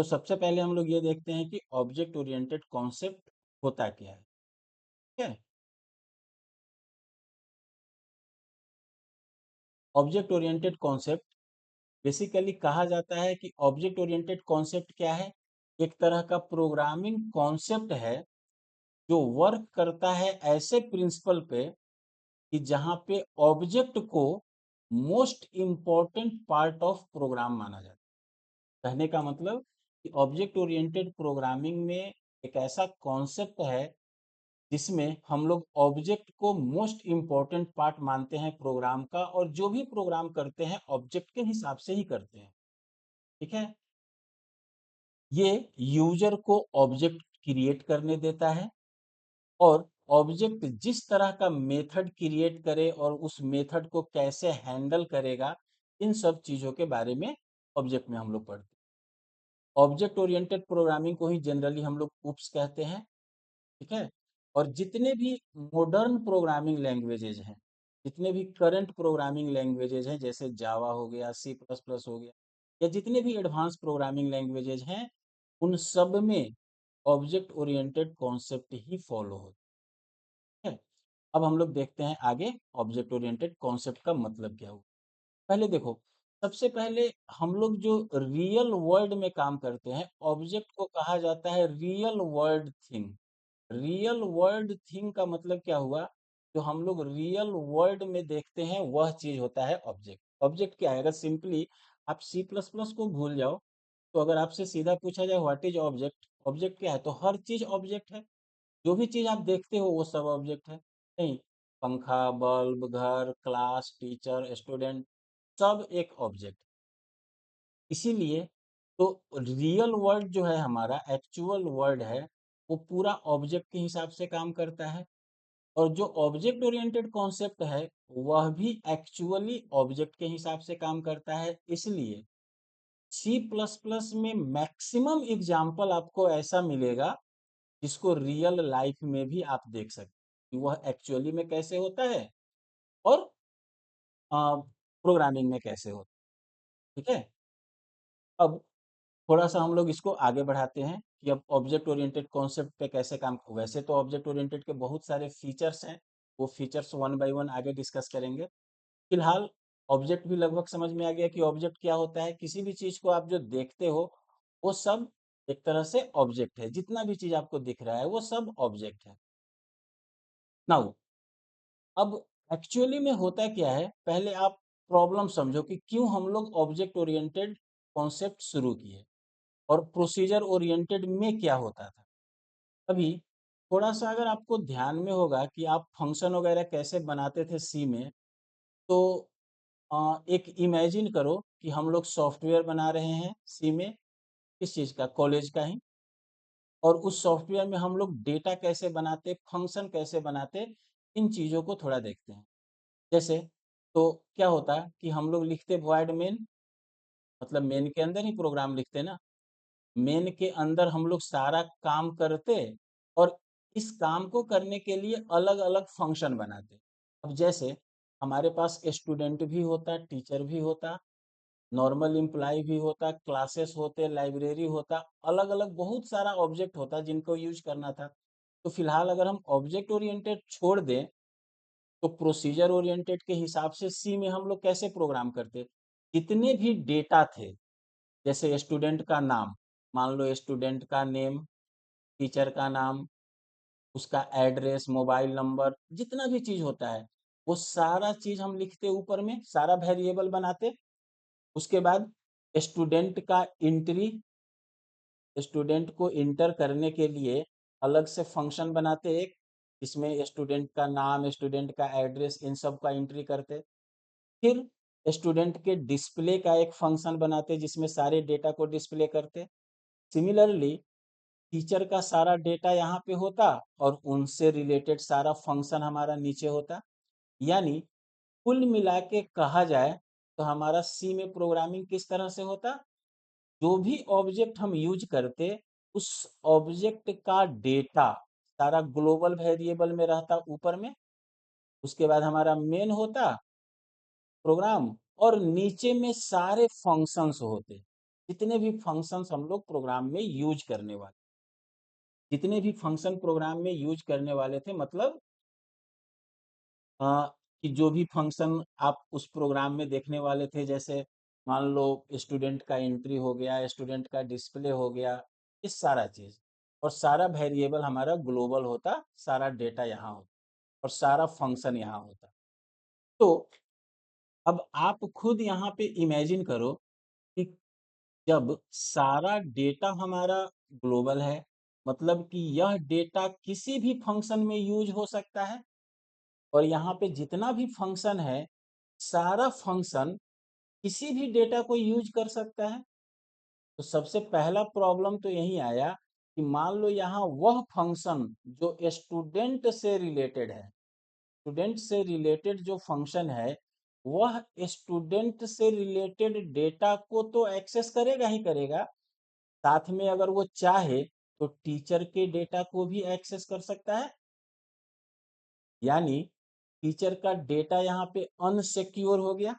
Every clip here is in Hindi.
तो सबसे पहले हम लोग ये देखते हैं कि ऑब्जेक्ट ओरिएंटेड कॉन्सेप्ट होता क्या है। ठीक है। ऑब्जेक्ट ओरिएंटेड कॉन्सेप्ट बेसिकली कहा जाता है कि ऑब्जेक्ट ओरिएंटेड कॉन्सेप्ट क्या है, एक तरह का प्रोग्रामिंग कॉन्सेप्ट है जो वर्क करता है ऐसे प्रिंसिपल पे कि जहाँ पे ऑब्जेक्ट को most important part of program माना जाता है। कहने का मतलब कि ऑब्जेक्ट ओरिएंटेड प्रोग्रामिंग में एक ऐसा कॉन्सेप्ट है जिसमें हम लोग ऑब्जेक्ट को मोस्ट इम्पॉर्टेंट पार्ट मानते हैं प्रोग्राम का, और जो भी प्रोग्राम करते हैं ऑब्जेक्ट के हिसाब से ही करते हैं। ठीक है। ये यूजर को ऑब्जेक्ट क्रिएट करने देता है, और ऑब्जेक्ट जिस तरह का मेथड क्रिएट करे और उस मेथड को कैसे हैंडल करेगा, इन सब चीजों के बारे में ऑब्जेक्ट में हम लोग पढ़ते हैं। ऑब्जेक्ट ओरिएंटेड प्रोग्रामिंग को ही जनरली हम लोग उप्स कहते हैं। ठीक है। और जितने भी मॉडर्न प्रोग्रामिंग लैंग्वेजेज हैं, जितने भी करंट प्रोग्रामिंग लैंग्वेजेज हैं, जैसे जावा हो गया, सी प्लस प्लस हो गया, या जितने भी एडवांस प्रोग्रामिंग लैंग्वेजेज हैं, उन सब में ऑब्जेक्ट ओरिएंटेड कॉन्सेप्ट ही फॉलो होता है। अब हम लोग देखते हैं आगे ऑब्जेक्ट ओरिएंटेड कॉन्सेप्ट का मतलब क्या हुआ। पहले देखो, सबसे पहले हम लोग जो रियल वर्ल्ड में काम करते हैं, ऑब्जेक्ट को कहा जाता है real world thing. Real world thing का मतलब क्या हुआ, जो हम लोग रियल वर्ल्ड में देखते हैं वह चीज होता है ऑब्जेक्ट। ऑब्जेक्ट क्या है, अगर सिंपली आप सी प्लस प्लस को भूल जाओ, तो अगर आपसे सीधा पूछा जाए व्हाट इज ऑब्जेक्ट, ऑब्जेक्ट क्या है, तो हर चीज ऑब्जेक्ट है। जो भी चीज आप देखते हो वो सब ऑब्जेक्ट है। नहीं, पंखा, बल्ब, घर, क्लास, टीचर, स्टूडेंट, सब एक ऑब्जेक्ट। इसीलिए तो रियल वर्ल्ड जो है, हमारा एक्चुअल वर्ल्ड है, वो पूरा ऑब्जेक्ट के हिसाब से काम करता है। और जो ऑब्जेक्ट ओरिएंटेड कॉन्सेप्ट है, वह भी एक्चुअली ऑब्जेक्ट के हिसाब से काम करता है। इसलिए सी प्लस प्लस में मैक्सिमम एग्जाम्पल आपको ऐसा मिलेगा जिसको रियल लाइफ में भी आप देख सकते हैं कि वह एक्चुअली में कैसे होता है, और प्रोग्रामिंग में कैसे होता है। ठीक है। अब थोड़ा सा हम लोग इसको आगे बढ़ाते हैं कि अब ऑब्जेक्ट ओरिएंटेड कॉन्सेप्ट पे कैसे काम। वैसे तो ऑब्जेक्ट ओरिएंटेड के बहुत सारे फीचर्स हैं, वो फीचर्स वन बाय वन आगे डिस्कस करेंगे। फिलहाल ऑब्जेक्ट भी लगभग समझ में आ गया कि ऑब्जेक्ट क्या होता है। किसी भी चीज को आप जो देखते हो, वो सब एक तरह से ऑब्जेक्ट है। जितना भी चीज आपको दिख रहा है वो सब ऑब्जेक्ट है। नाउ, अब एक्चुअली में होता क्या है, पहले आप प्रॉब्लम समझो कि क्यों हम लोग ऑब्जेक्ट ओरिएंटेड कॉन्सेप्ट शुरू किए, और प्रोसीजर ओरिएंटेड में क्या होता था। अभी थोड़ा सा अगर आपको ध्यान में होगा कि आप फंक्शन वगैरह कैसे बनाते थे सी में, तो एक इमेजिन करो कि हम लोग सॉफ्टवेयर बना रहे हैं सी में, किस चीज़ का, कॉलेज का ही। और उस सॉफ्टवेयर में हम लोग डेटा कैसे बनाते, फंक्शन कैसे बनाते, इन चीज़ों को थोड़ा देखते हैं। जैसे, तो क्या होता कि हम लोग लिखते वॉइड मेन, मतलब मेन के अंदर ही प्रोग्राम लिखते ना। मेन के अंदर हम लोग सारा काम करते, और इस काम को करने के लिए अलग अलग फंक्शन बनाते। अब जैसे हमारे पास स्टूडेंट भी होता, टीचर भी होता, नॉर्मल एम्प्लॉय भी होता, क्लासेस होते, लाइब्रेरी होता, अलग अलग बहुत सारा ऑब्जेक्ट होता जिनको यूज करना था। तो फिलहाल अगर हम ऑब्जेक्ट ओरिएंटेड छोड़ दें, तो प्रोसीजर ओरिएंटेड के हिसाब से सी में हम लोग कैसे प्रोग्राम करते। जितने भी डेटा थे, जैसे स्टूडेंट का नाम, मान लो स्टूडेंट का नेम, टीचर का नाम, उसका एड्रेस, मोबाइल नंबर, जितना भी चीज होता है, वो सारा चीज हम लिखते ऊपर में, सारा वेरिएबल बनाते। उसके बाद स्टूडेंट का एंट्री, स्टूडेंट को इंटर करने के लिए अलग से फंक्शन बनाते एक, इसमें स्टूडेंट का नाम, स्टूडेंट का एड्रेस, इन सब का एंट्री करते। फिर स्टूडेंट के डिस्प्ले का एक फंक्शन बनाते जिसमें सारे डेटा को डिस्प्ले करते। सिमिलरली टीचर का सारा डेटा यहाँ पे होता, और उनसे रिलेटेड सारा फंक्शन हमारा नीचे होता। यानी कुल मिला के कहा जाए तो हमारा सी में प्रोग्रामिंग किस तरह से होता, जो भी ऑब्जेक्ट हम यूज करते, उस ऑब्जेक्ट का डेटा सारा ग्लोबल वेरिएबल में रहता ऊपर में। उसके बाद हमारा मेन होता प्रोग्राम, और नीचे में सारे फंक्शंस होते जितने भी फंक्शंस हम लोग प्रोग्राम में यूज करने वाले, जितने भी फंक्शन प्रोग्राम में यूज करने वाले थे, मतलब कि जो भी फंक्शन आप उस प्रोग्राम में देखने वाले थे, जैसे मान लो स्टूडेंट का एंट्री हो गया, स्टूडेंट का डिस्प्ले हो गया, ये सारा चीज, और सारा वेरिएबल हमारा ग्लोबल होता, सारा डेटा यहाँ होता और सारा फंक्शन यहाँ होता। तो अब आप खुद यहाँ पे इमेजिन करो कि जब सारा डेटा हमारा ग्लोबल है, मतलब कि यह डेटा किसी भी फंक्शन में यूज हो सकता है, और यहाँ पे जितना भी फंक्शन है, सारा फंक्शन किसी भी डेटा को यूज कर सकता है। तो सबसे पहला प्रॉब्लम तो यही आया कि मान लो यहाँ वह फंक्शन जो स्टूडेंट से रिलेटेड है, स्टूडेंट से रिलेटेड जो फंक्शन है, वह स्टूडेंट से रिलेटेड डेटा को तो एक्सेस करेगा ही करेगा, साथ में अगर वो चाहे तो टीचर के डेटा को भी एक्सेस कर सकता है। यानी टीचर का डेटा यहाँ पे अनसिक्योर हो गया।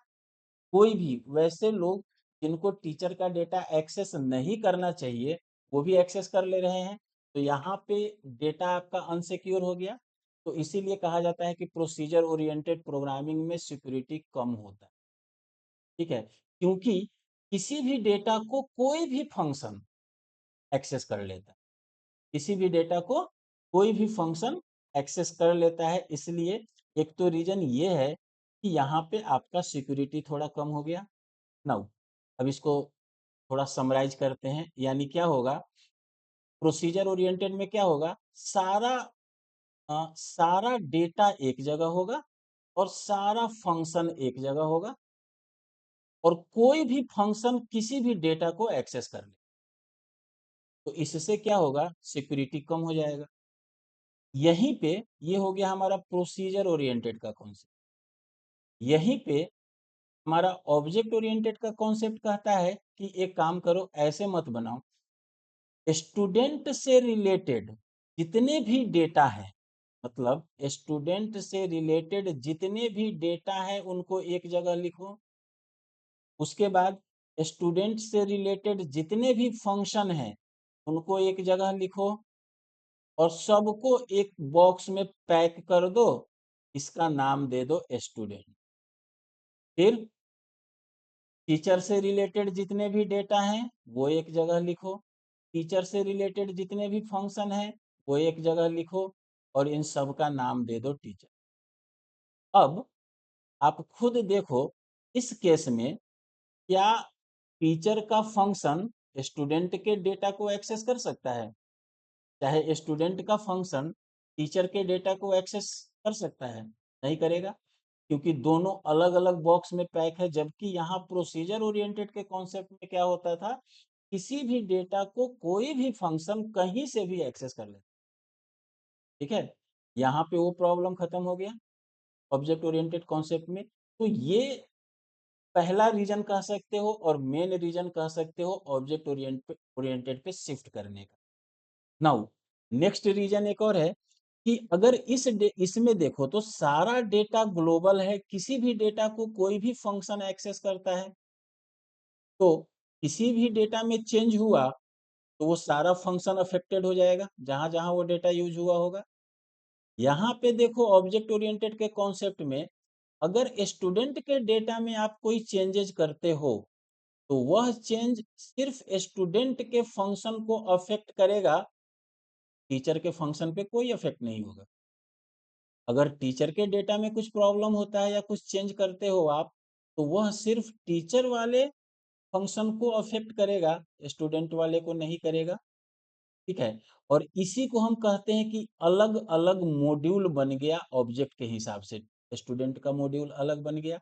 कोई भी वैसे लोग जिनको टीचर का डेटा एक्सेस नहीं करना चाहिए, वो भी एक्सेस कर ले रहे हैं, तो यहाँ पे डेटा आपका अनसिक्योर हो गया। तो इसीलिए कहा जाता है कि प्रोसीजर ओरिएंटेड प्रोग्रामिंग में सिक्योरिटी कम होता है। ठीक है, क्योंकि किसी भी डेटा को कोई भी फंक्शन एक्सेस कर लेता है, किसी भी डेटा को कोई भी फंक्शन एक्सेस कर लेता है। इसलिए एक तो रीजन ये है कि यहाँ पे आपका सिक्योरिटी थोड़ा कम हो गया। नाउ अब इसको थोड़ा समराइज करते हैं, यानी क्या होगा, प्रोसीजर ओरिएंटेड में क्या होगा, सारा डेटा एक जगह होगा और सारा फंक्शन एक जगह होगा, और कोई भी फंक्शन किसी भी डेटा को एक्सेस कर ले, तो इससे क्या होगा, सिक्योरिटी कम हो जाएगा। यहीं पे ये हो गया हमारा प्रोसीजर ओरिएंटेड का कॉन्सेप्ट। यहीं पे हमारा ऑब्जेक्ट ओरिएंटेड का कॉन्सेप्ट कहता है कि एक काम करो, ऐसे मत बनाओ, स्टूडेंट से रिलेटेड जितने भी डेटा है, मतलब स्टूडेंट से रिलेटेड जितने भी डेटा है उनको एक जगह लिखो। उसके बाद स्टूडेंट से रिलेटेड जितने भी फंक्शन हैं उनको एक जगह लिखो, और सबको एक बॉक्स में पैक कर दो, इसका नाम दे दो स्टूडेंट। फिर टीचर से रिलेटेड जितने भी डेटा हैं वो एक जगह लिखो, टीचर से रिलेटेड जितने भी फंक्शन हैं वो एक जगह लिखो, और इन सब का नाम दे दो टीचर। अब आप खुद देखो, इस केस में क्या टीचर का फंक्शन स्टूडेंट के डेटा को एक्सेस कर सकता है? चाहे स्टूडेंट का फंक्शन टीचर के डेटा को एक्सेस कर सकता है? नहीं करेगा, क्योंकि दोनों अलग अलग बॉक्स में पैक है। जबकि यहाँ प्रोसीजर ओरिएंटेड के कॉन्सेप्ट में क्या होता था, किसी भी डेटा को कोई भी फंक्शन कहीं से भी एक्सेस कर लेता। ठीक है, यहाँ पे वो प्रॉब्लम खत्म हो गया ऑब्जेक्ट ओरिएंटेड कॉन्सेप्ट में। तो ये पहला रीजन कह सकते हो और मेन रीजन कह सकते हो ऑब्जेक्ट ओरिएंटेड पे शिफ्ट करने का। नाउ नेक्स्ट रीजन एक और है कि अगर इसमें देखो तो सारा डेटा ग्लोबल है, किसी भी डेटा को कोई भी फंक्शन एक्सेस करता है, तो किसी भी डेटा में चेंज हुआ तो वो सारा फंक्शन अफेक्टेड हो जाएगा जहां जहां वो डेटा यूज हुआ होगा। यहाँ पे देखो ऑब्जेक्ट ओरिएंटेड के कॉन्सेप्ट में, अगर स्टूडेंट के डेटा में आप कोई चेंजेस करते हो तो वह चेंज सिर्फ स्टूडेंट के फंक्शन को अफेक्ट करेगा, टीचर के फंक्शन पे कोई इफेक्ट नहीं होगा। अगर टीचर के डेटा में कुछ प्रॉब्लम होता है या कुछ चेंज करते हो आप, तो वह सिर्फ टीचर वाले फंक्शन को अफेक्ट करेगा, स्टूडेंट वाले को नहीं करेगा। ठीक है, और इसी को हम कहते हैं कि अलग अलग मॉड्यूल बन गया ऑब्जेक्ट के हिसाब से। स्टूडेंट का मॉड्यूल अलग बन गया,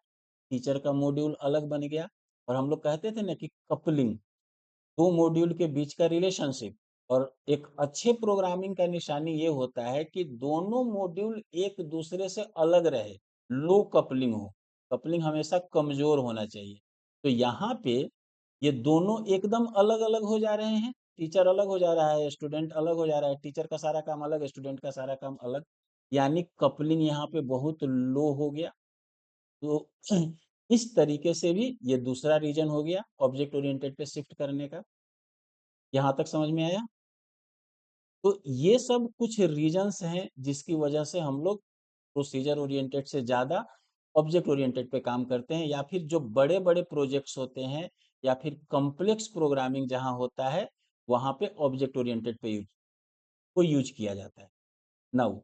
टीचर का मॉड्यूल अलग बन गया, और हम लोग कहते थे ना कि कपलिंग, दो मॉड्यूल के बीच का रिलेशनशिप। और एक अच्छे प्रोग्रामिंग का निशानी ये होता है कि दोनों मॉड्यूल एक दूसरे से अलग रहे, लो कपलिंग हो, कपलिंग हमेशा कमजोर होना चाहिए। तो यहाँ पे ये दोनों एकदम अलग अलग हो जा रहे हैं, टीचर अलग हो जा रहा है, स्टूडेंट अलग हो जा रहा है, टीचर का सारा काम अलग, स्टूडेंट का सारा काम अलग, यानी कपलिंग यहाँ पे बहुत लो हो गया। तो इस तरीके से भी ये दूसरा रीजन हो गया ऑब्जेक्ट ओरिएंटेड पे शिफ्ट करने का। यहाँ तक समझ में आया? तो ये सब कुछ रीजंस हैं जिसकी वजह से हम लोग प्रोसीजर ओरिएंटेड से ज़्यादा ऑब्जेक्ट ओरिएंटेड पे काम करते हैं, या फिर जो बड़े-बड़े प्रोजेक्ट्स होते हैं या फिर कॉम्प्लेक्स प्रोग्रामिंग जहाँ होता है, वहाँ पे ऑब्जेक्ट ओरिएंटेड पे यूज़ किया जाता है। नाउ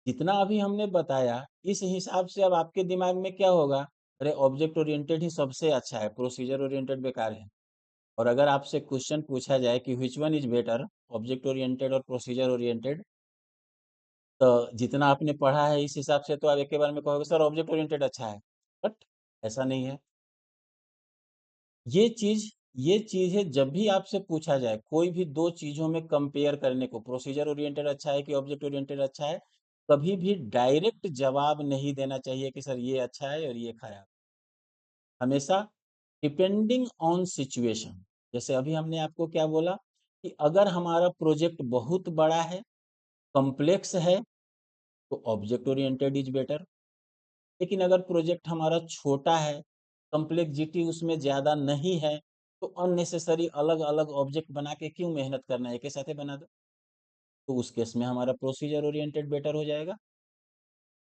जितना अभी हमने बताया, इस हिसाब से अब आपके दिमाग में क्या होगा? अरे ऑब्जेक्ट ओरिएंटेड ही सबसे अच्छा है, प्रोसीजर ओरिएंटेड बेकार है। और अगर आपसे क्वेश्चन पूछा जाए कि which one is better, object oriented और प्रोसीजर ओरिएंटेड, तो जितना आपने पढ़ा है इस हिसाब से तो आप एक के बार में कहोगे सर ऑब्जेक्ट ओरिएंटेड अच्छा है। बट ऐसा नहीं है। ये चीज ये चीज है, जब भी आपसे पूछा जाए कोई भी दो चीजों में कंपेयर करने को, प्रोसीजर ओरिएंटेड अच्छा है कि ऑब्जेक्ट ओरिएंटेड अच्छा है, कभी भी डायरेक्ट जवाब नहीं देना चाहिए कि सर ये अच्छा है और ये खराब। हमेशा डिपेंडिंग ऑन सिचुएशन। जैसे अभी हमने आपको क्या बोला कि अगर हमारा प्रोजेक्ट बहुत बड़ा है, कॉम्प्लेक्स है, तो ऑब्जेक्ट ओरिएंटेड इज बेटर। लेकिन अगर प्रोजेक्ट हमारा छोटा है, कॉम्प्लेक्सिटी उसमें ज़्यादा नहीं है, तो अननेसेसरी अलग-अलग ऑब्जेक्ट बना के क्यों मेहनत करना है, एक ही साथ ही बना दो। तो उस केस में हमारा प्रोसीजर ओरिएंटेड बेटर हो जाएगा।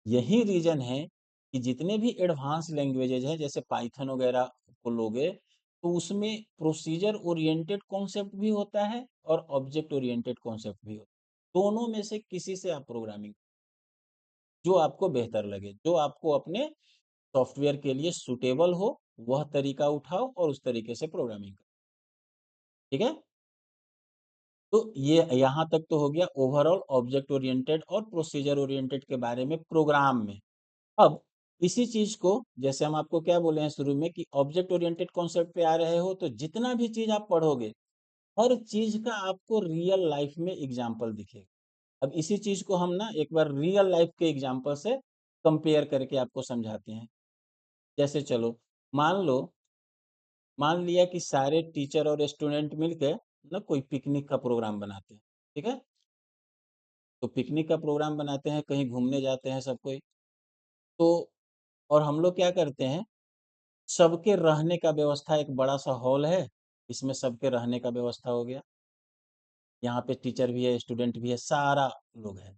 यही रीज़न है कि जितने भी एडवांस लैंग्वेजेज हैं, जैसे पाइथन वगैरह को लोगे, तो उसमें प्रोसीजर ओरिएंटेड कॉन्सेप्ट भी होता है और ऑब्जेक्ट ओरिएंटेड कॉन्सेप्ट भी होता है। दोनों में से किसी से आप प्रोग्रामिंग, जो आपको बेहतर लगे, जो आपको अपने सॉफ्टवेयर के लिए सूटेबल हो, वह तरीका उठाओ और उस तरीके से प्रोग्रामिंग करो। ठीक है? तो ये यहाँ तक तो हो गया ओवरऑल ऑब्जेक्ट ओरिएंटेड और प्रोसीजर ओरिएंटेड के बारे में प्रोग्राम में। अब इसी चीज को, जैसे हम आपको क्या बोले हैं शुरू में कि ऑब्जेक्ट ओरिएंटेड कॉन्सेप्ट पे आ रहे हो, तो जितना भी चीज आप पढ़ोगे, हर चीज का आपको रियल लाइफ में एग्जाम्पल दिखेगा। अब इसी चीज को हम ना एक बार रियल लाइफ के एग्जाम्पल से कंपेयर करके आपको समझाते हैं। जैसे चलो, मान लो, मान लिया कि सारे टीचर और स्टूडेंट मिलकर ना कोई पिकनिक का प्रोग्राम बनाते हैं। ठीक है? तो पिकनिक का प्रोग्राम बनाते हैं, कहीं घूमने जाते हैं सब कोई। तो और हम लोग क्या करते हैं, सबके रहने का व्यवस्था, एक बड़ा सा हॉल है, इसमें सबके रहने का व्यवस्था हो गया। यहाँ पे टीचर भी है, स्टूडेंट भी है, सारा लोग है।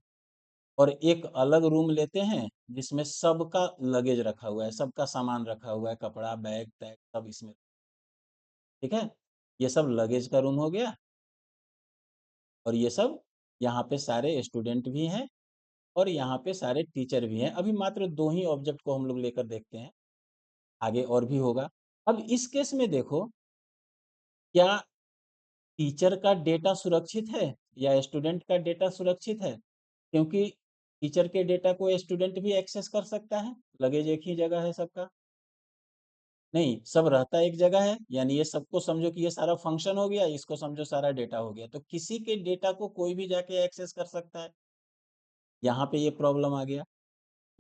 और एक अलग रूम लेते हैं जिसमें सबका लगेज रखा हुआ है, सबका सामान रखा हुआ है, कपड़ा, बैग तैग सब इसमें। ठीक है? ये सब लगेज का रूम हो गया। और ये सब, यहाँ पे सारे स्टूडेंट भी हैं और यहाँ पे सारे टीचर भी हैं। अभी मात्र दो ही ऑब्जेक्ट को हम लोग लेकर देखते हैं, आगे और भी होगा। अब इस केस में देखो, क्या टीचर का डेटा सुरक्षित है या स्टूडेंट का डेटा सुरक्षित है? क्योंकि टीचर के डेटा को स्टूडेंट भी एक्सेस कर सकता है, लगेज एक ही जगह है सबका। नहीं, सब रहता एक जगह है, यानी ये सबको समझो कि ये सारा फंक्शन हो गया, इसको समझो सारा डेटा हो गया, तो किसी के डेटा को कोई भी जाके एक्सेस कर सकता है। यहाँ पे ये प्रॉब्लम आ गया।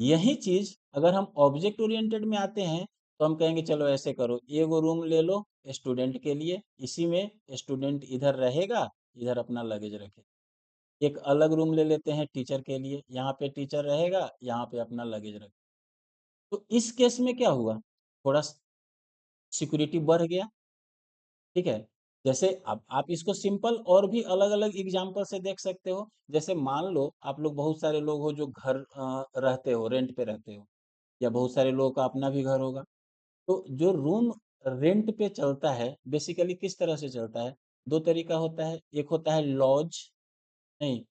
यही चीज अगर हम ऑब्जेक्ट ओरिएंटेड में आते हैं, तो हम कहेंगे चलो ऐसे करो, एगो रूम ले लो स्टूडेंट के लिए, इसी में स्टूडेंट इधर रहेगा, इधर अपना लगेज रखे। एक अलग रूम ले लेते हैं टीचर के लिए, यहाँ पे टीचर रहेगा, यहाँ पे अपना लगेज रखे। तो इस केस में क्या हुआ, थोड़ा सिक्योरिटी बढ़ गया। ठीक है? जैसे अब आप इसको सिंपल और भी अलग-अलग एग्जांपल से देख सकते हो। जैसे मान लो आप लोग बहुत सारे लोग हो जो घर रहते हो, रेंट पे रहते हो, या बहुत सारे लोगों का अपना भी घर होगा। तो जो रूम रेंट पे चलता है, बेसिकली किस तरह से चलता है? 2 तरीका होता है, एक होता है लॉज, नहीं,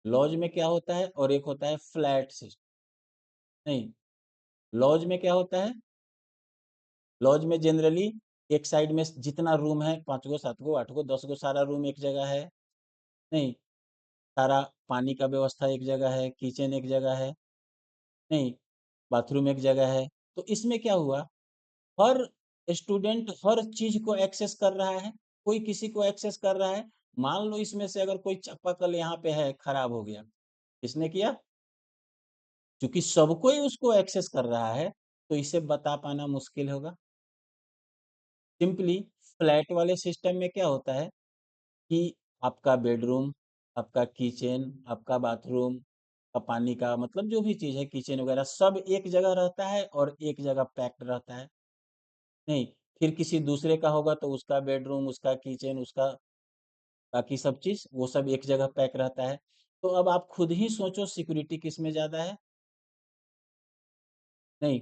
लॉज में क्या होता है, और एक होता है फ्लैट सिस्टम। नहीं, लॉज में क्या होता है? लॉज में जनरली एक साइड में जितना रूम है, 5 गो, 7 गो, 8 गो, 10 गो, सारा रूम एक जगह है। नहीं, सारा पानी का व्यवस्था एक जगह है, किचन एक जगह है, नहीं, बाथरूम एक जगह है। तो इसमें क्या हुआ, हर स्टूडेंट हर चीज को एक्सेस कर रहा है, कोई किसी को एक्सेस कर रहा है। मान लो इसमें से अगर कोई चापाकल यहाँ पे है, खराब हो गया, किसने किया? क्योंकि सबको ही उसको एक्सेस कर रहा है, तो इसे बता पाना मुश्किल होगा। सिंपली फ्लैट वाले सिस्टम में क्या होता है कि आपका बेडरूम, आपका किचन, आपका बाथरूम, का पानी का मतलब जो भी चीज़ है किचन वगैरह सब एक जगह रहता है और एक जगह पैक्ड रहता है। नहीं, फिर किसी दूसरे का होगा तो उसका बेडरूम, उसका किचन, उसका बाकी सब चीज़ वो सब एक जगह पैक रहता है। तो अब आप खुद ही सोचो सिक्योरिटी किसमें ज़्यादा है? नहीं,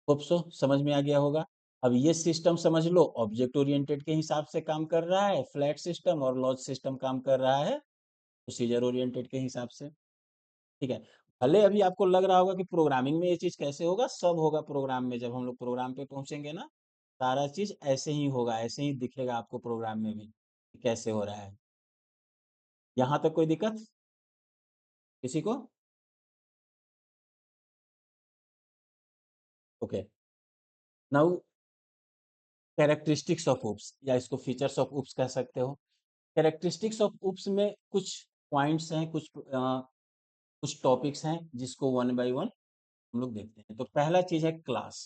होप सो समझ में आ गया होगा। अब ये सिस्टम समझ लो ऑब्जेक्ट ओरिएंटेड के हिसाब से काम कर रहा है फ्लैट सिस्टम, और लॉज सिस्टम काम कर रहा है प्रोसीजर ओरिएंटेड के हिसाब से। ठीक है। भले अभी आपको लग रहा होगा कि प्रोग्रामिंग में ये चीज़ कैसे होगा, सब होगा प्रोग्राम में। जब हम लोग प्रोग्राम पे पहुंचेंगे ना, सारा चीज़ ऐसे ही होगा, ऐसे ही दिखेगा आपको प्रोग्राम में भी कि कैसे हो रहा है। यहाँ तक कोई दिक्कत किसी को? ओके। नाउ कैरेक्टरिस्टिक्स ऑफ उप्स, या इसको फीचर्स ऑफ उप्स कह सकते हो। कैरेक्टरिस्टिक्स ऑफ उप्स में कुछ पॉइंट्स हैं, कुछ टॉपिक्स हैं जिसको वन बाय वन हम लोग देखते हैं। तो पहला चीज है क्लास।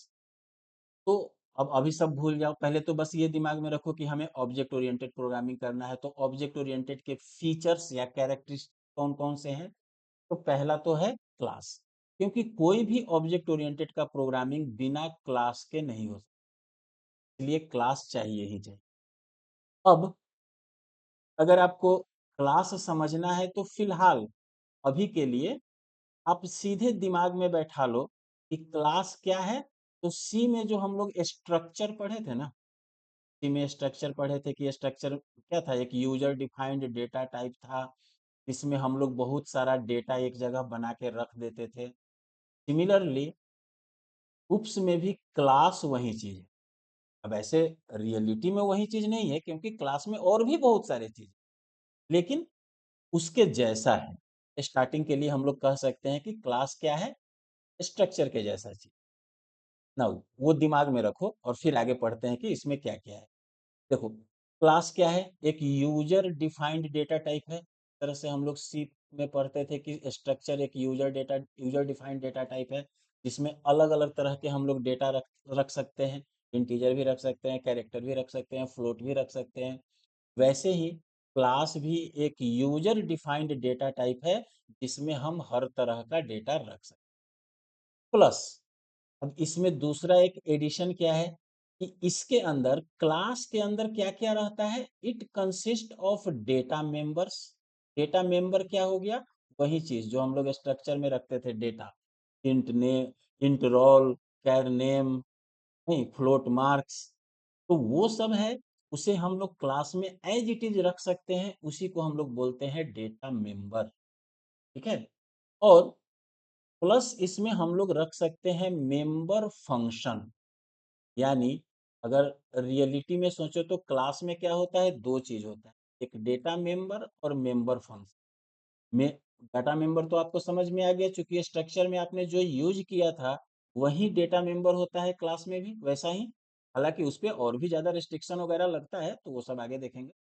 तो अब अभी सब भूल जाओ, पहले तो बस ये दिमाग में रखो कि हमें ऑब्जेक्ट ओरिएंटेड प्रोग्रामिंग करना है। तो ऑब्जेक्ट ओरिएंटेड के फीचर्स या कैरेक्टरिस्टिक्स कौन कौन से हैं? तो पहला तो है क्लास, क्योंकि कोई भी ऑब्जेक्ट ओरिएंटेड का प्रोग्रामिंग बिना क्लास के नहीं हो सकता, इसलिए क्लास चाहिए ही चाहिए। अब अगर आपको क्लास समझना है तो फिलहाल अभी के लिए आप सीधे दिमाग में बैठा लो कि क्लास क्या है। तो सी में जो हम लोग स्ट्रक्चर पढ़े थे ना, सी में स्ट्रक्चर पढ़े थे कि स्ट्रक्चर क्या था, एक यूजर डिफाइंड डेटा टाइप था, इसमें हम लोग बहुत सारा डेटा एक जगह बना के रख देते थे। सिमिलरली उप्स में भी क्लास वही चीज है। अब ऐसे रियलिटी में वही चीज नहीं है, क्योंकि क्लास में और भी बहुत सारे चीज, लेकिन उसके जैसा है। स्टार्टिंग के लिए हम लोग कह सकते हैं कि क्लास क्या है, स्ट्रक्चर के जैसा चीज। ना वो दिमाग में रखो और फिर आगे पढ़ते हैं कि इसमें क्या क्या है। देखो क्लास क्या है, एक यूजर डिफाइंड डेटा टाइप है। तरह से हम लोग सी में पढ़ते थे कि स्ट्रक्चर एक यूजर डिफाइंड डेटा टाइप है, जिसमें अलग अलग तरह के हम लोग डेटा रख रख सकते हैं। इंटीजर भी रख सकते हैं, कैरेक्टर भी रख सकते हैं, फ्लोट भी रख सकते हैं। वैसे ही क्लास भी एक यूजर डिफाइंड डेटा टाइप है, जिसमें हम हर तरह का डेटा रख सकते हैं। प्लस अब इसमें दूसरा एक एडिशन क्या है कि इसके अंदर क्लास के अंदर क्या क्या रहता है, it consist of data members. Data member क्या हो गया, वही चीज जो हम लोग स्ट्रक्चर में रखते थे डेटा, इंट ने इंट रोल, कैर नेम, नहीं फ्लोट मार्क्स, तो वो सब है। उसे हम लोग क्लास में एज इट इज रख सकते हैं, उसी को हम लोग बोलते हैं डेटा मेंबर। ठीक है। और प्लस इसमें हम लोग रख सकते हैं मेंबर फंक्शन। यानी अगर रियलिटी में सोचो तो क्लास में क्या होता है, दो चीज होता है, एक डेटा मेंबर और मेंबर फंक्शन में। डाटा मेंबर तो आपको समझ में आ गया, चूंकि स्ट्रक्चर में आपने जो यूज किया था वही डेटा मेंबर होता है क्लास में भी वैसा ही। हालांकि उस पर और भी ज्यादा रिस्ट्रिक्शन वगैरह लगता है, तो वो सब आगे देखेंगे।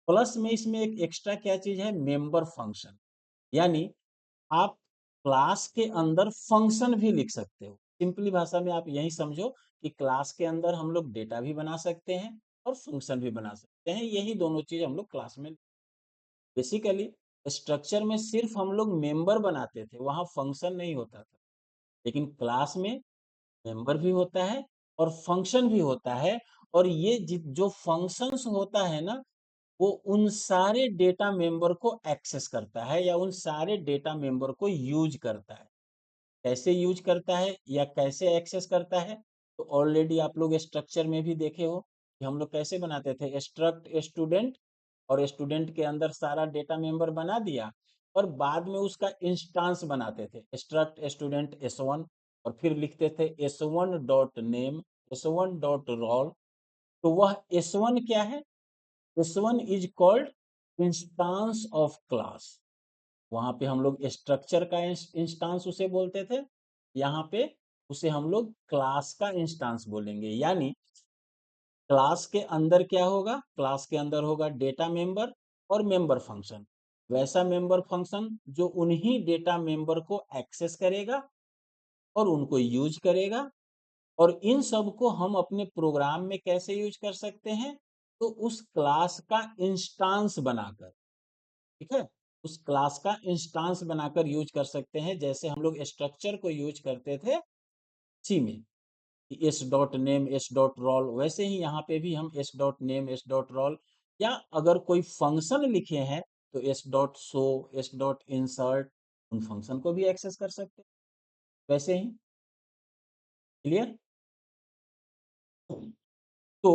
प्लस में इसमें एक एक्स्ट्रा क्या चीज है, मेंबर फंक्शन। यानी आप क्लास के अंदर फंक्शन भी लिख सकते हो। सिंपली भाषा में आप यही समझो कि क्लास के अंदर हम लोग डेटा भी बना सकते हैं और फंक्शन भी बना सकते हैं। यही दोनों चीज हम लोग क्लास में बेसिकली, स्ट्रक्चर में सिर्फ हम लोग मेंबर बनाते थे, वहां फंक्शन नहीं होता था। लेकिन क्लास में मेंबर भी होता है और फंक्शन भी होता है। और ये जो फंक्शंस होता है ना, वो उन सारे डेटा मेंबर को एक्सेस करता है या उन सारे डेटा मेंबर को यूज करता है। कैसे यूज करता है या कैसे एक्सेस करता है, तो ऑलरेडी आप लोग स्ट्रक्चर में भी देखे हो कि हम लोग कैसे बनाते थे, स्ट्रक्ट स्टूडेंट, और स्टूडेंट के अंदर सारा डेटा मेंबर बना दिया, और बाद में उसका इंस्टांस बनाते थे स्ट्रक्ट स्टूडेंट S1, और फिर लिखते थे S1 dot name, S1 dot roll. तो वह S1 क्या है, S1 is called instance of class. वहां पे हम लोग स्ट्रक्चर का इंस्टांस उसे बोलते थे, यहाँ पे उसे हम लोग क्लास का इंस्टांस बोलेंगे। यानी क्लास के अंदर क्या होगा, क्लास के अंदर होगा डेटा मेंबर और मेंबर फंक्शन। वैसा मेंबर फंक्शन जो उन्हीं डेटा मेंबर को एक्सेस करेगा और उनको यूज करेगा। और इन सब को हम अपने प्रोग्राम में कैसे यूज कर सकते हैं, तो उस क्लास का इंस्टांस बनाकर। ठीक है। उस क्लास का इंस्टांस बनाकर यूज कर सकते हैं, जैसे हम लोग स्ट्रक्चर को यूज करते थे सी में, S dot name S dot roll, वैसे ही यहाँ पे भी हम S dot name S dot roll, या अगर कोई फंक्शन लिखे हैं तो S dot show S dot insert, उन फंक्शन को भी एक्सेस कर सकते हैं वैसे ही। क्लियर? तो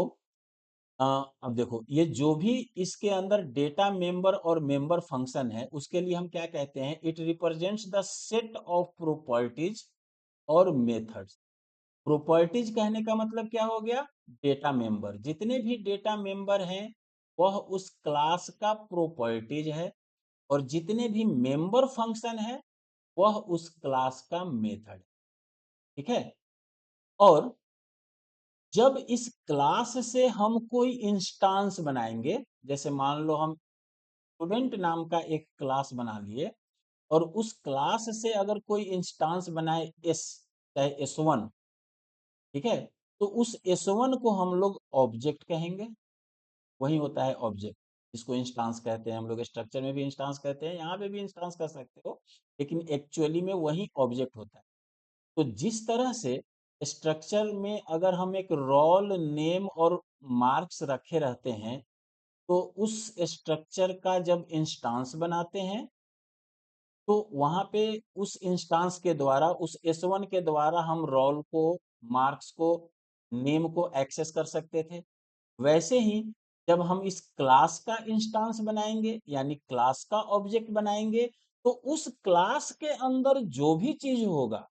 अ, अब देखो ये जो भी इसके अंदर डेटा मेंबर और मेंबर फंक्शन है, उसके लिए हम क्या कहते हैं, it represents the set of properties और मेथड्स। प्रॉपर्टीज कहने का मतलब क्या हो गया, डेटा मेंबर, जितने भी डेटा मेंबर हैं वह उस क्लास का प्रॉपर्टीज है, और जितने भी मेंबर फंक्शन है वह उस क्लास का मेथड। ठीक है? और जब इस क्लास से हम कोई इंस्टांस बनाएंगे, जैसे मान लो हम स्टूडेंट नाम का एक क्लास बना लिए, और उस क्लास से अगर कोई इंस्टांस बनाए एस, चाहे S1, ठीक है, तो उस S1 को हम लोग ऑब्जेक्ट कहेंगे। वही होता है ऑब्जेक्ट, जिसको इंस्टांस कहते हैं हम लोग, स्ट्रक्चर में भी इंस्टांस कहते हैं, यहाँ पे भी इंस्टांस कर सकते हो, लेकिन एक्चुअली में वही ऑब्जेक्ट होता है। तो जिस तरह से स्ट्रक्चर में अगर हम एक रोल नेम और मार्क्स रखे रहते हैं, तो उस स्ट्रक्चर का जब इंस्टांस बनाते हैं, तो वहां पे उस इंस्टांस के द्वारा, उस S1 के द्वारा हम रोल को, मार्क्स को, नेम को एक्सेस कर सकते थे। वैसे ही जब हम इस क्लास का इंस्टांस बनाएंगे, यानी क्लास का ऑब्जेक्ट बनाएंगे, तो उस क्लास के अंदर जो भी चीज होगा,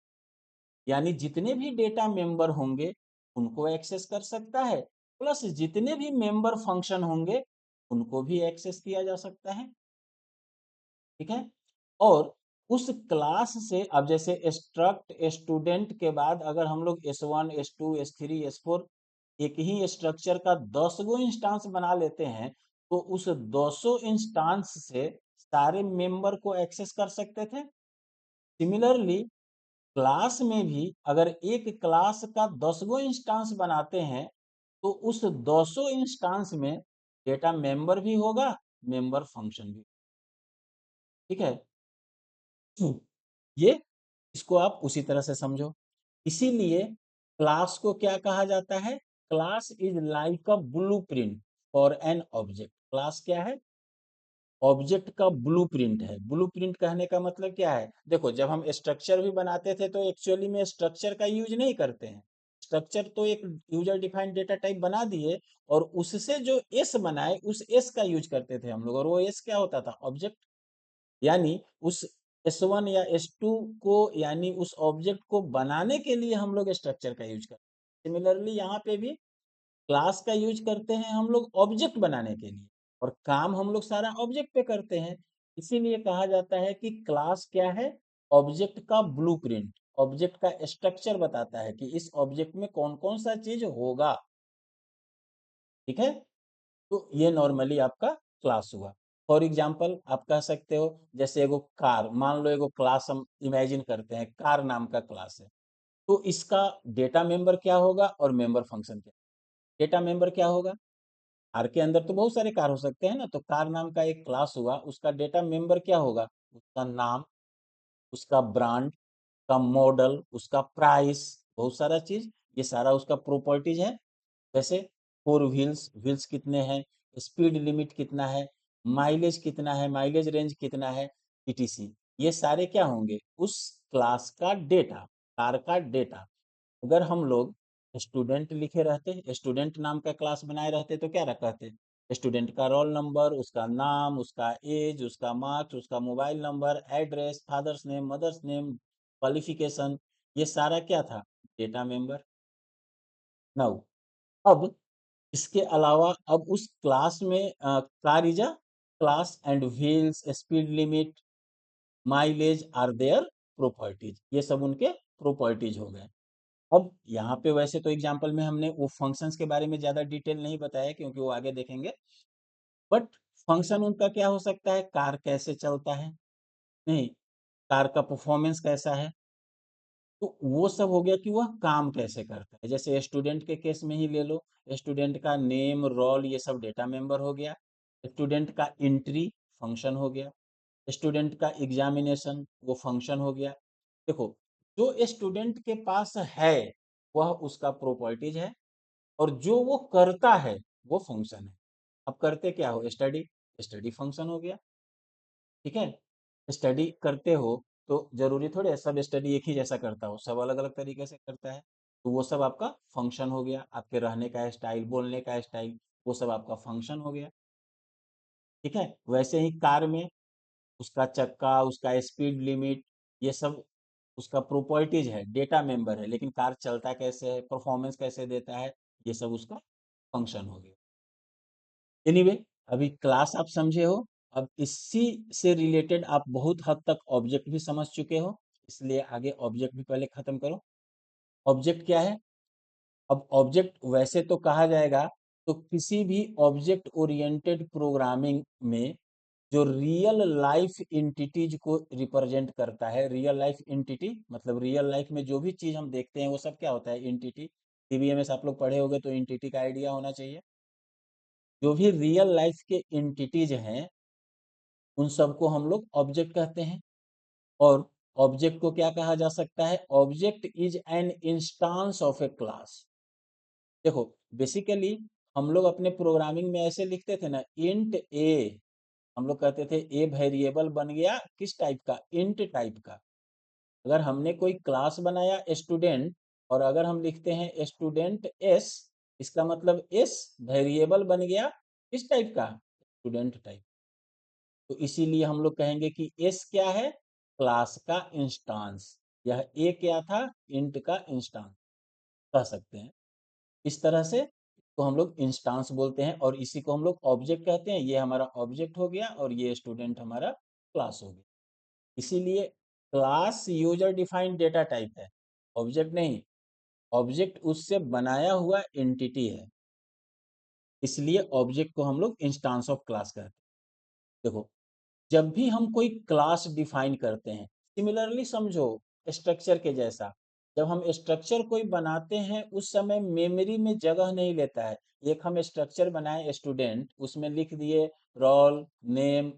यानी जितने भी डेटा मेंबर होंगे उनको एक्सेस कर सकता है, प्लस जितने भी मेंबर फंक्शन होंगे उनको भी एक्सेस किया जा सकता है। ठीक है? और उस क्लास से अब जैसे स्ट्रक्ट स्टूडेंट के बाद अगर हम लोग S1 S2 S3 S4 एक ही स्ट्रक्चर का 10 गो इंस्टांस बना लेते हैं, तो उस 200 इंस्टांस से सारे मेंबर को एक्सेस कर सकते थे। सिमिलरली क्लास में भी अगर एक क्लास का 10 गो इंस्टांस बनाते हैं, तो उस 200 इंस्टांस में डेटा मेंबर भी होगा, मेंबर फंक्शन भी। ठीक है? ये इसको आप उसी तरह से समझो। इसीलिए क्लास को क्या कहा जाता है, class is like a blueprint for an object. Class क्या है, ऑब्जेक्ट का ब्लूप्रिंट है। ब्लूप्रिंट कहने का मतलब क्या है, देखो जब हम स्ट्रक्चर भी बनाते थे तो एक्चुअली में स्ट्रक्चर का यूज नहीं करते हैं। स्ट्रक्चर तो एक यूजर डिफाइंड डेटा टाइप बना दिए, और उससे जो एस बनाए उस एस का यूज करते थे हम लोग, और वो एस क्या होता था, ऑब्जेक्ट। यानी उस S1 या S2 को, यानी उस ऑब्जेक्ट को बनाने के लिए हम लोग स्ट्रक्चर का यूज करते हैं। सिमिलरली यहाँ पे भी क्लास का यूज करते हैं हम लोग ऑब्जेक्ट बनाने के लिए, और काम हम लोग सारा ऑब्जेक्ट पे करते हैं। इसीलिए कहा जाता है कि क्लास क्या है, ऑब्जेक्ट का ब्लूप्रिंट, ऑब्जेक्ट का स्ट्रक्चर बताता है कि इस ऑब्जेक्ट में कौन कौन सा चीज होगा। ठीक है? तो ये नॉर्मली आपका क्लास हुआ। फॉर एग्जाम्पल आप कह सकते हो, जैसे एगो कार, मान लो एगो क्लास हम इमेजिन करते हैं, कार नाम का क्लास है, तो इसका डेटा मेंबर क्या होगा और मेंबर फंक्शन क्या। डेटा मेंबर क्या होगा, कार के अंदर तो बहुत सारे कार हो सकते हैं ना, तो कार नाम का एक क्लास हुआ, उसका डेटा मेंबर क्या होगा, उसका नाम, उसका ब्रांड, का मॉडल, उसका प्राइस, बहुत सारा चीज, ये सारा उसका प्रॉपर्टीज है। जैसे फोर व्हील्स, व्हील्स कितने हैं, स्पीड लिमिट कितना है, माइलेज कितना है, माइलेज रेंज कितना है, ईटीसी, ये सारे क्या होंगे, उस क्लास का डेटा, कार का डेटा। अगर हम लोग स्टूडेंट लिखे रहते, स्टूडेंट नाम का क्लास बनाए रहते, तो क्या रखते, स्टूडेंट का रोल नंबर, उसका नाम, उसका एज, उसका मार्क्स, उसका mobile number, address, father's name, mother's name, qualification, ये सारा क्या था, डेटा मेंबर। नाउ अब इसके अलावा अब उस क्लास में car is a class, and wheels, speed limit, mileage are their properties, ये सब उनके प्रॉपर्टीज हो गए। अब यहाँ पे वैसे तो एग्जांपल में हमने वो फंक्शंस के बारे में ज्यादा डिटेल नहीं बताया, क्योंकि वो आगे देखेंगे। बट फंक्शन उनका क्या हो सकता है, कार कैसे चलता है, नहीं, कार का परफॉर्मेंस कैसा है, तो वो सब हो गया कि वह काम कैसे करता है। जैसे स्टूडेंट के केस में ही ले लो, स्टूडेंट का नेम रोल ये सब डेटा मेंबर हो गया, स्टूडेंट का एंट्री फंक्शन हो गया। स्टूडेंट का एग्जामिनेशन वो फंक्शन हो गया। देखो, जो स्टूडेंट के पास है वह उसका प्रॉपर्टीज है, और जो वो करता है वो फंक्शन है। अब करते क्या हो, स्टडी, स्टडी फंक्शन हो गया। ठीक है, स्टडी करते हो तो जरूरी थोड़े है सब स्टडी एक ही जैसा करता हो, सब अलग अलग तरीके से करता है, तो वो सब आपका फंक्शन हो गया। आपके रहने का स्टाइल, बोलने का स्टाइल, वो सब आपका फंक्शन हो गया। ठीक है, वैसे ही कार में उसका चक्का, उसका स्पीड लिमिट, ये सब उसका प्रॉपर्टीज है, डेटा मेंबर है, लेकिन कार चलता कैसे है, परफॉर्मेंस कैसे देता है, ये सब उसका फंक्शन हो गया। एनीवे, अभी क्लास आप समझे हो। अब इसी से रिलेटेड आप बहुत हद तक ऑब्जेक्ट भी समझ चुके हो, इसलिए आगे ऑब्जेक्ट भी पहले खत्म करो। ऑब्जेक्ट क्या है? अब ऑब्जेक्ट वैसे तो कहा जाएगा तो किसी भी ऑब्जेक्ट ओरिएंटेड प्रोग्रामिंग में जो रियल लाइफ इंटिटीज को रिप्रेजेंट करता है, रियल लाइफ इंटिटी मतलब रियल लाइफ में जो भी चीज हम देखते हैं वो सब क्या होता है, इंटिटी। सीबीएमएस आप लोग पढ़े होंगे तो इंटिटी का आइडिया होना चाहिए। जो भी रियल लाइफ के इंटिटीज हैं उन सबको हम लोग ऑब्जेक्ट कहते हैं। और ऑब्जेक्ट को क्या कहा जा सकता है, object is an instance of A class. देखो, बेसिकली हम लोग अपने प्रोग्रामिंग में ऐसे लिखते थे ना, इंट ए, हम लोग कहते थे ए वेरिएबल बन गया किस टाइप का, इंट टाइप का। अगर हमने कोई क्लास बनाया स्टूडेंट, और अगर हम लिखते हैं स्टूडेंट एस, इसका मतलब एस वेरिएबल बन गया किस टाइप का, स्टूडेंट टाइप। तो इसीलिए हम लोग कहेंगे कि एस क्या है, क्लास का इंस्टांस। यह ए क्या था, इंट का इंस्टांस कह सकते हैं। इस तरह से तो हम लोग इंस्टांस बोलते हैं, और इसी को हम लोग ऑब्जेक्ट कहते हैं। ये हमारा ऑब्जेक्ट हो गया और ये स्टूडेंट हमारा क्लास हो गया। इसीलिए class user defined data type है, ऑब्जेक्ट नहीं। ऑब्जेक्ट उससे बनाया हुआ एंटिटी है, इसलिए ऑब्जेक्ट को हम लोग इंस्टांस ऑफ क्लास कहते हैं। देखो, जब भी हम कोई क्लास डिफाइन करते हैं, सिमिलरली समझो स्ट्रक्चर के जैसा, जब हम स्ट्रक्चर कोई बनाते हैं उस समय मेमोरी में जगह नहीं लेता है। एक हम स्ट्रक्चर बनाए स्टूडेंट, उसमें लिख दिए रोल नेम,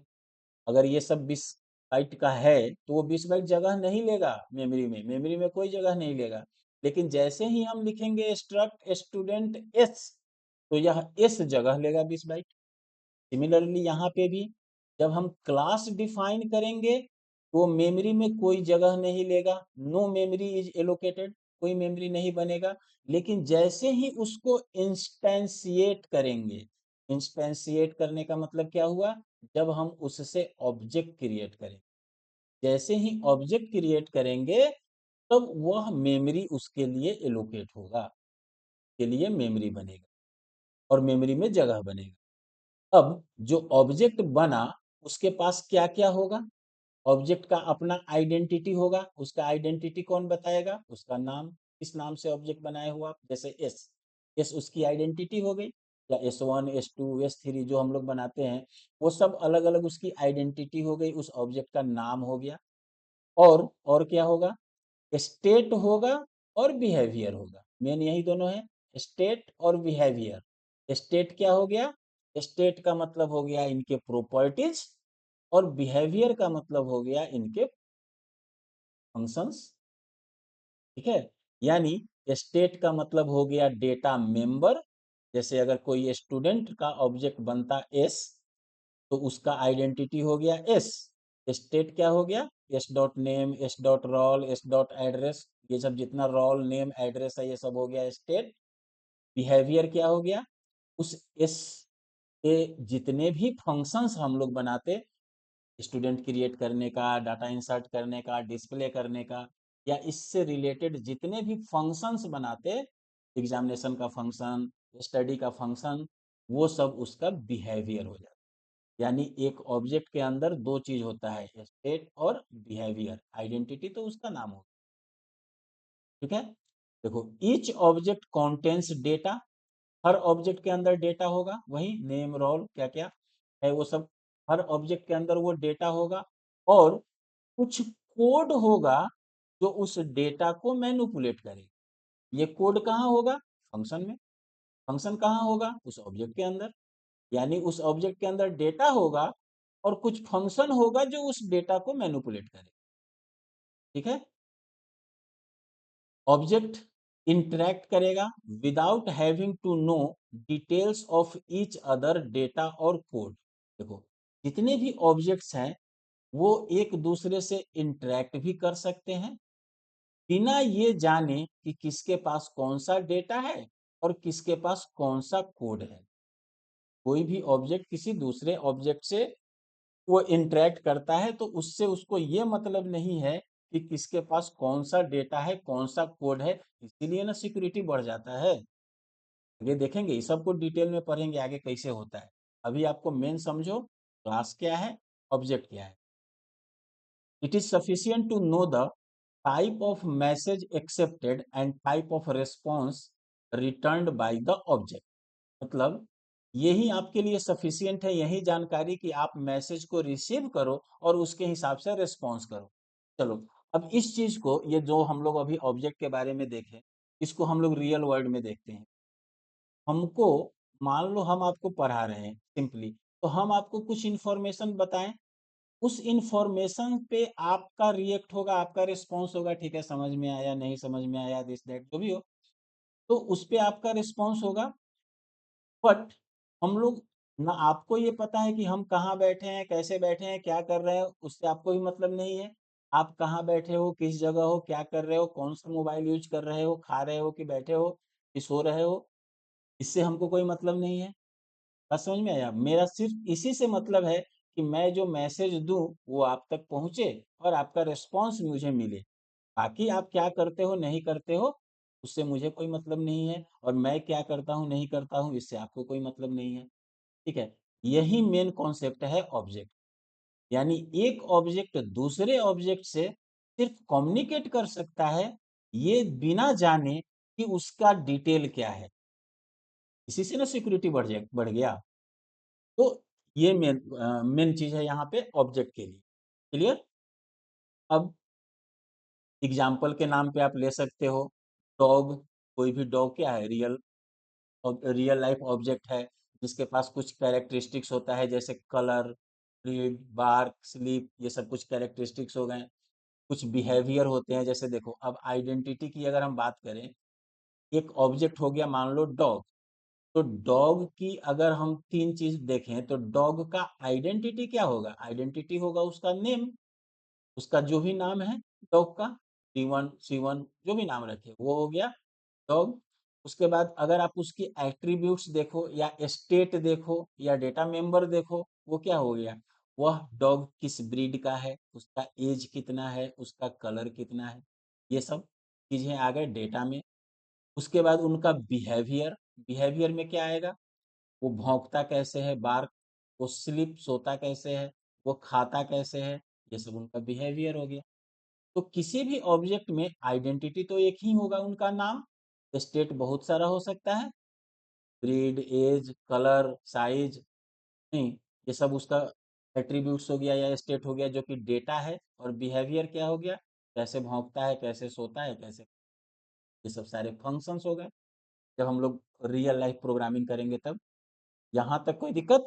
अगर ये सब 20 बाइट का है तो वो 20 बाइट जगह नहीं लेगा मेमोरी में, मेमोरी में कोई जगह नहीं लेगा। लेकिन जैसे ही हम लिखेंगे स्ट्रक्ट स्टूडेंट एस, तो यह एस जगह लेगा 20 बाइट। सिमिलरली यहाँ पे भी जब हम क्लास डिफाइन करेंगे तो मेमोरी में कोई जगह नहीं लेगा, नो मेमोरी इज एलोकेटेड, कोई मेमोरी नहीं बनेगा। लेकिन जैसे ही उसको इंस्टेंशिएट करेंगे, इंस्टेंशिएट करने का मतलब क्या हुआ, जब हम उससे ऑब्जेक्ट क्रिएट करें, जैसे ही ऑब्जेक्ट क्रिएट करेंगे तब वह मेमोरी उसके लिए एलोकेट होगा, के लिए मेमोरी बनेगा और मेमोरी में जगह बनेगा। अब जो ऑब्जेक्ट बना उसके पास क्या क्या होगा, ऑब्जेक्ट का अपना आइडेंटिटी होगा। उसका आइडेंटिटी कौन बताएगा, उसका नाम, इस नाम से ऑब्जेक्ट बनाए हुआ, जैसे एस, एस उसकी आइडेंटिटी हो गई। या S1 S2 S3 जो हम लोग बनाते हैं वो सब अलग अलग उसकी आइडेंटिटी हो गई, उस ऑब्जेक्ट का नाम हो गया। और क्या होगा, स्टेट होगा और बिहेवियर होगा। मेन यही दोनों है, स्टेट और बिहेवियर। स्टेट क्या हो गया, स्टेट का मतलब हो गया इनके प्रॉपर्टीज, और बिहेवियर का मतलब हो गया इनके फंक्शंस। ठीक है, यानी स्टेट का मतलब हो गया डेटा मेंबर। जैसे अगर कोई स्टूडेंट का ऑब्जेक्ट बनता एस, तो उसका आइडेंटिटी हो गया एस। स्टेट क्या हो गया, S dot name, S dot roll, S dot address, ये सब जितना रोल नेम एड्रेस है ये सब हो गया स्टेट। बिहेवियर क्या हो गया, उस एस के जितने भी फंक्शंस हम लोग बनाते, स्टूडेंट क्रिएट करने का, डाटा इंसर्ट करने का, डिस्प्ले करने का, या इससे रिलेटेड जितने भी फंक्शंस बनाते, एग्जामिनेशन का फंक्शन, स्टडी का फंक्शन, वो सब उसका बिहेवियर हो जाता है। यानी एक ऑब्जेक्ट के अंदर दो चीज होता है, स्टेट और बिहेवियर। आइडेंटिटी तो उसका नाम होगा। ठीक है, देखो, ईच ऑब्जेक्ट कॉन्टेंस डेटा, हर ऑब्जेक्ट के अंदर डेटा होगा, वही नेम रोल क्या क्या है वो सब हर ऑब्जेक्ट के अंदर वो डेटा होगा। और कुछ कोड होगा जो उस डेटा को मैनिपुलेट करेगा। ये कोड कहाँ होगा, फंक्शन में। फंक्शन कहाँ होगा, उस ऑब्जेक्ट के अंदर। यानी उस ऑब्जेक्ट के अंदर डेटा होगा और कुछ फंक्शन होगा जो उस डेटा को मैनिपुलेट करे। ठीक है? ऑब्जेक्ट इंटरैक्ट करेगा without having to know details of each other data और कोड। देखो, जितने भी ऑब्जेक्ट्स हैं वो एक दूसरे से इंटरैक्ट भी कर सकते हैं बिना ये जाने कि किसके पास कौन सा डेटा है और किसके पास कौन सा कोड है। कोई भी ऑब्जेक्ट किसी दूसरे ऑब्जेक्ट से वो इंटरेक्ट करता है तो उससे उसको ये मतलब नहीं है कि किसके पास कौन सा डेटा है, कौन सा कोड है। इसीलिए ना सिक्योरिटी बढ़ जाता है। आगे देखेंगे, इस सब को डिटेल में पढ़ेंगे आगे कैसे होता है। अभी आपको मेन समझो, क्लास क्या है, ऑब्जेक्ट क्या है। It is sufficient to know the type of message accepted and type of response returned by the object. मतलब यही आपके लिए सफिशिएंट है, यही जानकारी कि आप मैसेज को रिसीव करो और उसके हिसाब से रिस्पॉन्स करो। चलो, अब इस चीज को, ये जो हम लोग अभी ऑब्जेक्ट के बारे में देखें, इसको हम लोग रियल वर्ल्ड में देखते हैं। हमको, मान लो हम आपको पढ़ा रहे हैं सिंपली, तो हम आपको कुछ इंफॉर्मेशन बताएं, उस इंफॉर्मेशन पे आपका रिएक्ट होगा, आपका रिस्पॉन्स होगा। ठीक है, समझ में आया, नहीं समझ में आया, दिस दैट जो भी हो, तो उस पे आपका रिस्पॉन्स होगा। बट हम लोग, ना आपको ये पता है कि हम कहाँ बैठे हैं, कैसे बैठे हैं, क्या कर रहे हैं, उससे आपको भी मतलब नहीं है। आप कहाँ बैठे हो, किस जगह हो, क्या कर रहे हो, कौन सा मोबाइल यूज कर रहे हो, खा रहे हो कि बैठे हो कि सो रहे हो, इससे हमको कोई मतलब नहीं है। बात समझ में आया? मेरा सिर्फ इसी से मतलब है कि मैं जो मैसेज दूं वो आप तक पहुंचे और आपका रिस्पॉन्स मुझे मिले। बाकी आप क्या करते हो, नहीं करते हो, उससे मुझे कोई मतलब नहीं है, और मैं क्या करता हूँ, नहीं करता हूँ, इससे आपको कोई मतलब नहीं है। ठीक है? यही मेन कॉन्सेप्ट है ऑब्जेक्ट। यानी एक ऑब्जेक्ट दूसरे ऑब्जेक्ट से सिर्फ कम्युनिकेट कर सकता है, ये बिना जाने कि उसका डिटेल क्या है। इसी से ना सिक्योरिटी बढ़ गया। तो ये मेन चीज है यहाँ पे ऑब्जेक्ट के लिए। क्लियर? अब एग्जाम्पल के नाम पे आप ले सकते हो डॉग। कोई भी डॉग क्या है, रियल लाइफ ऑब्जेक्ट है, जिसके पास कुछ कैरेक्टरिस्टिक्स होता है, जैसे कलर, ब्रीड, बार्क, स्लीप, ये सब कुछ कैरेक्टरिस्टिक्स हो गए। कुछ बिहेवियर होते हैं, जैसे देखो, अब आइडेंटिटी की अगर हम बात करें, एक ऑब्जेक्ट हो गया मान लो डॉग। तो डॉग की अगर हम तीन चीज देखें तो डॉग का आइडेंटिटी क्या होगा? आइडेंटिटी होगा उसका नेम, उसका जो भी नाम है डॉग का, टी1 C1 जो भी नाम रखे वो हो गया डॉग। उसके बाद अगर आप उसकी एट्रीब्यूट्स देखो या स्टेट देखो या डेटा मेंबर देखो, वो क्या हो गया? वह डॉग किस ब्रीड का है, उसका एज कितना है, उसका कलर कितना है, ये सब चीजें आ गए डेटा में। उसके बाद उनका बिहेवियर, बिहेवियर में क्या आएगा? वो भौंकता कैसे है, बार्क, वो स्लीप, सोता कैसे है, वो खाता कैसे है, ये सब उनका बिहेवियर हो गया। तो किसी भी ऑब्जेक्ट में आइडेंटिटी तो एक ही होगा, उनका नाम। स्टेट बहुत सारा हो सकता है, ब्रीड, एज, कलर, साइज, नहीं, ये सब उसका एट्रीब्यूट्स हो गया या स्टेट हो गया जो कि डेटा है। और बिहेवियर क्या हो गया? कैसे भौंकता है, कैसे सोता है, कैसे, ये सब सारे फंक्शंस हो गए। जब हम लोग रियल लाइफ प्रोग्रामिंग करेंगे तब। यहाँ तक कोई दिक्कत?